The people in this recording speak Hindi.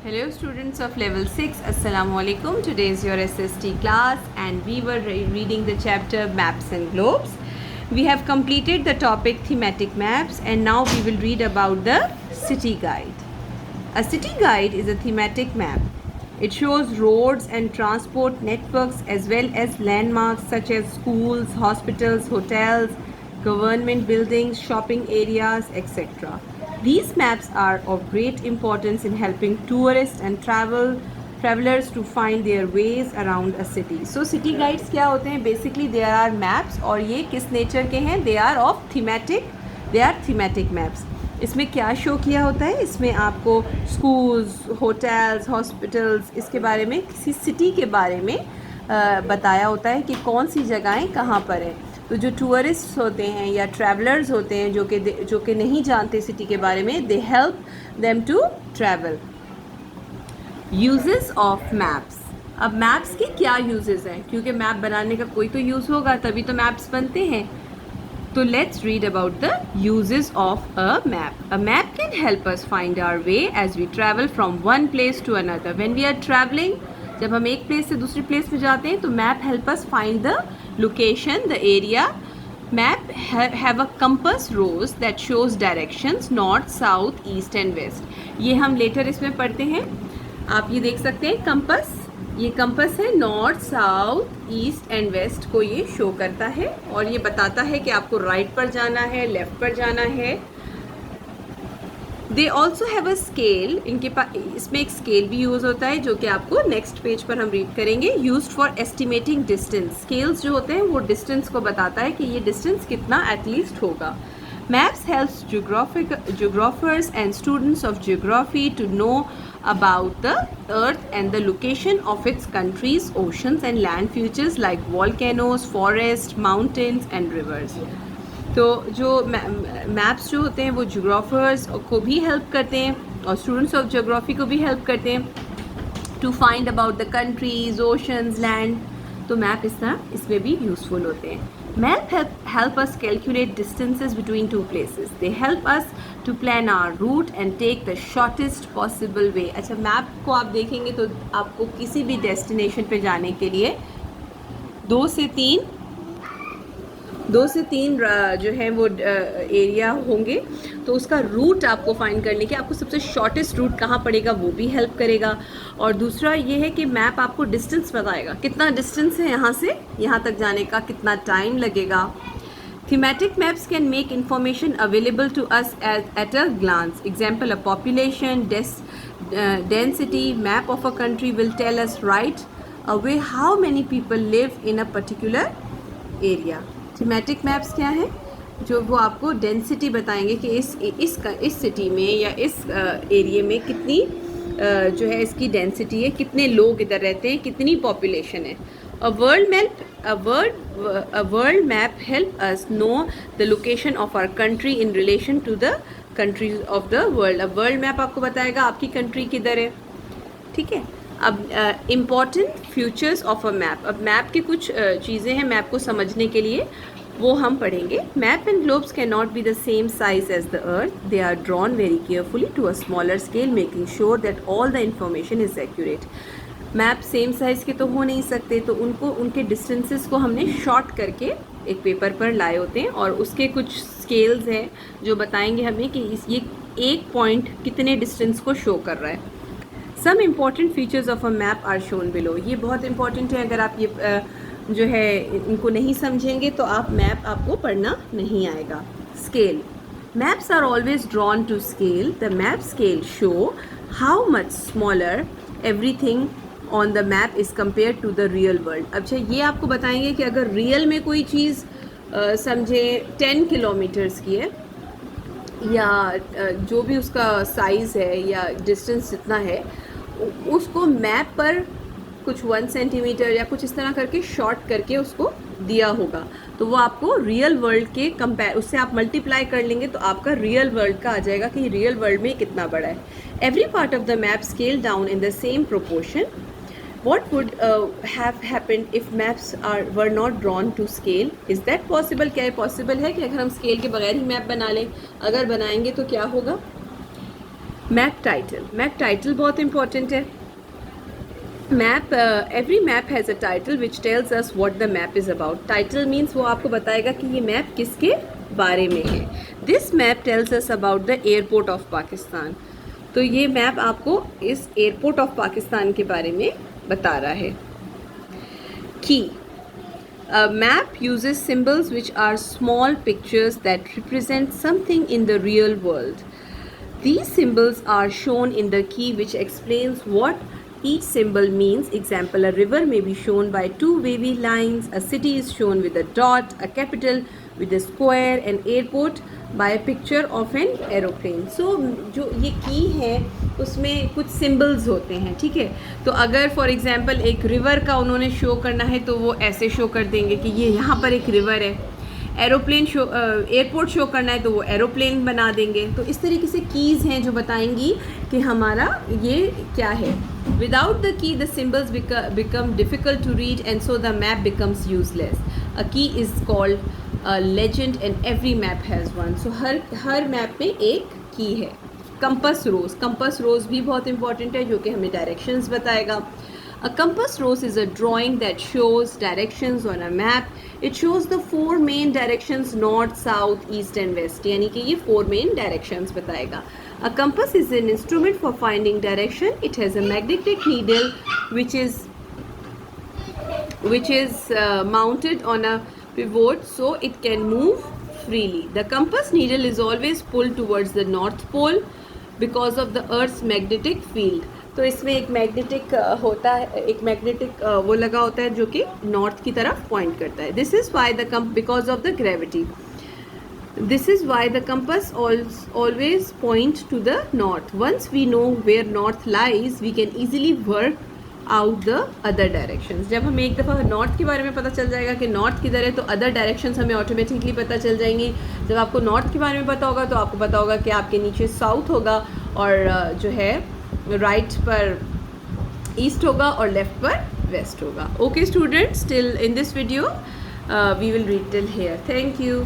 Hello students of level 6, Assalamu alaikum. Today is your SST class and we were reading the chapter Maps and Globes. We have completed the topic thematic maps and now we will read about the city guide. A city guide is a thematic map. It shows roads and transport networks as well as landmarks such as schools, hospitals, hotels, government buildings, shopping areas, etc. These maps are of great importance in helping tourists and travelers to find their ways around a city. So city guides क्या होते हैं? Basically there are maps और ये किस nature के हैं? They are of thematic. They are thematic maps. इसमें क्या शो किया होता है? इसमें आपको स्कूल्स, होटल्स, हॉस्पिटल्स इसके बारे में, किसी सिटी के बारे में बताया होता है कि कौन सी जगहें कहाँ पर हैं. तो जो टूरिस्ट होते हैं या ट्रैवलर्स होते हैं जो कि नहीं जानते सिटी के बारे में, they help them to travel. Uses of maps. अब मैप्स के क्या यूजेस हैं? क्योंकि मैप बनाने का कोई तो यूज़ होगा तभी तो मैप्स बनते हैं. So let's read about the uses of a map. A map can help us find our way as we travel from one place to another. When we are traveling, जब हम एक प्लेस से दूसरी प्लेस में जाते हैं तो map help us find the location, the area. Map have a compass rose that shows directions north, south, east and west. ये हम later इसमें पढ़ते हैं. आप ये देख सकते हैं कंपस. ये कंपस है, north, south, east and west को ये शो करता है और ये बताता है कि आपको राइट पर जाना है, लेफ्ट पर जाना है. They also have a scale. इनके पास इसमें एक स्केल भी यूज़ होता है जो कि आपको नेक्स्ट पेज पर हम रीड करेंगे. Used for estimating distance. Scales जो होते हैं वो डिस्टेंस को बताता है कि ये डिस्टेंस कितना एटलीस्ट होगा. Maps helps geographers and students of geography to know about the earth and the location of its countries, oceans and land features like volcanoes, forests, mountains and rivers. तो जो मैप्स जो होते हैं वो geographers को भी हेल्प करते हैं और students of geography को भी हेल्प करते हैं to find about the countries, oceans, land. तो मैप इस तरह इसमें भी यूज़फुल होते हैं. Map help us calculate distances between two places. They help us to plan our route and take the shortest possible way. अच्छा, मैप को आप देखेंगे तो आपको किसी भी डेस्टिनेशन पे जाने के लिए दो से तीन जो है वो एरिया होंगे तो उसका रूट आपको फाइंड करने के, आपको सबसे शॉर्टेस्ट रूट कहाँ पड़ेगा वो भी हेल्प करेगा. और दूसरा ये है कि मैप आपको डिस्टेंस बताएगा, कितना डिस्टेंस है यहाँ से यहाँ तक जाने का, कितना टाइम लगेगा. Thematic maps can make information available to us at a glance. Example, a population density map of a country will tell us right away how many people live in a particular area. Thematic maps क्या है? जो वो आपको डेंसिटी बताएंगे कि इस सिटी में या इस एरिया में कितनी जो है इसकी डेंसिटी है, कितने लोग इधर रहते हैं, कितनी पॉपुलेशन है. A world map help us know the location of our country in relation to the countries of the world. अब वर्ल्ड मैप आपको बताएगा आपकी कंट्री किधर है. ठीक है. अब important features of a map. अब मैप की कुछ चीज़ें हैं मैप को समझने के लिए, वो हम पढ़ेंगे. Map and globes can not be the same size as the earth. They are drawn very carefully to a smaller scale making sure that all the information is accurate. Map same size के तो हो नहीं सकते, तो उनके डिस्टेंसेस को हमने शॉर्ट करके एक पेपर पर लाए होते हैं और उसके कुछ स्केल्स हैं जो बताएंगे हमें कि ये एक पॉइंट कितने डिस्टेंस को शो कर रहा है. Some important features of a map are shown below. ये बहुत important है. अगर आप ये जो है इनको नहीं समझेंगे तो आप मैप आपको पढ़ना नहीं आएगा. Scale. Maps are always drawn to scale. The map scale show how much smaller everything on the map is compared to the real world. अच्छा, ये आपको बताएंगे कि अगर रियल में कोई चीज़ समझे 10 किलोमीटर्स की है या जो भी उसका साइज़ है या डिस्टेंस जितना है उसको मैप पर कुछ 1 सेंटीमीटर या कुछ इस तरह करके शॉर्ट करके उसको दिया होगा तो वो आपको रियल वर्ल्ड के उससे आप मल्टीप्लाई कर लेंगे तो आपका रियल वर्ल्ड का आ जाएगा कि रियल वर्ल्ड में कितना बड़ा है. Every part of the map scale down in the same proportion. What would have happened if maps were not drawn to scale? Is that possible? क्या ये possible है कि अगर हम स्केल के बगैर ही मैप बना लें? अगर बनाएंगे तो क्या होगा? मैप टाइटल बहुत इंपॉर्टेंट है. Map, every map has a title which tells us what the map is about. Title means वो आपको बताएगा कि ये मैप किसके बारे में है. This map tells us about the airport of Pakistan. तो ये मैप आपको इस एयरपोर्ट ऑफ पाकिस्तान के बारे में बता रहा है. की, a map uses symbols which are small pictures that represent something in the real world. These symbols are shown in the key which explains what each symbol means. Example, a river may be shown by two wavy lines, a city is shown with a dot, a capital with a square, an airport by a picture of an aeroplane. So जो ये की है उसमें कुछ सिम्बल्स होते हैं, ठीक है. तो अगर फॉर एग्जांपल एक रिवर का उन्होंने शो करना है तो वो ऐसे शो कर देंगे कि ये यहाँ पर एक रिवर है. एरोप्लेन शो, एयरपोर्ट शो करना है तो वो एरोप्लेन बना देंगे. तो इस तरीके से कीज़ हैं जो बताएंगी कि हमारा ये क्या है. Without the key the symbols become difficult to read and so the map becomes useless. A key is called legend and every map has one. So हर मैप में एक की है. कंपस रोज भी बहुत इंपॉर्टेंट है जो कि हमें डायरेक्शंस बताएगा. A compass rose is a drawing that shows directions on a map. It shows the four main directions north, south, east and west. यानी कि ये four main directions बताएगा. A compass is an instrument for finding direction. It has a magnetic needle which is mounted on a pivot so it can move freely. The compass needle is always pulled towards the north pole because of the Earth's magnetic field. तो इसमें एक मैग्नेटिक होता है, एक मैग्नेटिक वो लगा होता है जो कि नॉर्थ की तरफ पॉइंट करता है. This is why the because of the gravity. This is why the compass always point to the north. Once we know where north lies we can easily work out the other directions. जब हमें एक दफ़ा नॉर्थ के बारे में पता चल जाएगा कि नॉर्थ किधर है तो अदर डायरेक्शंस हमें ऑटोमेटिकली पता चल जाएंगी. जब आपको नॉर्थ के बारे में पता होगा तो आपको पता होगा कि आपके नीचे साउथ होगा और जो है राइट पर ईस्ट होगा और लेफ्ट पर वेस्ट होगा. Okay students, till in this video we will read till here. Thank you.